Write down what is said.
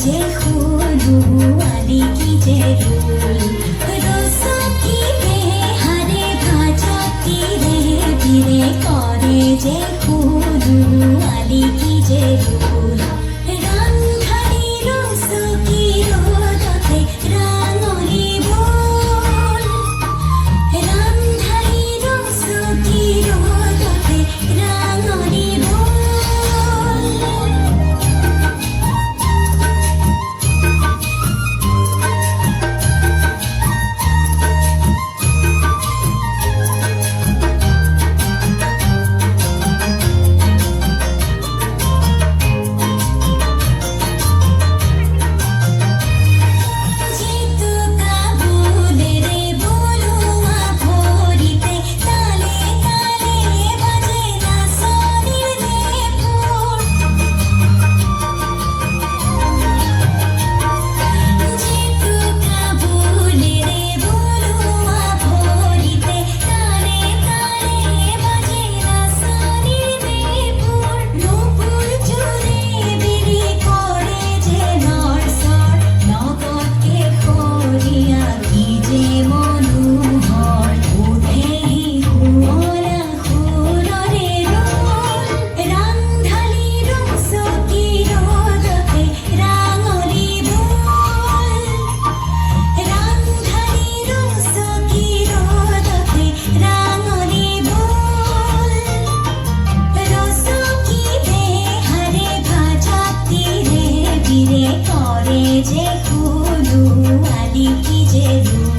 যে হুলু আলি কি যে রুল রসকি হারে ভাজকি রে ভিড়ে করে যে হুলু আলি কি যে রুল রান্ধারি রসকি রোদতে রাঙরি ভুল রান্ধারি রসকি রোদতে রাঙরি ভুল যে হুলু আলি কি যে রুল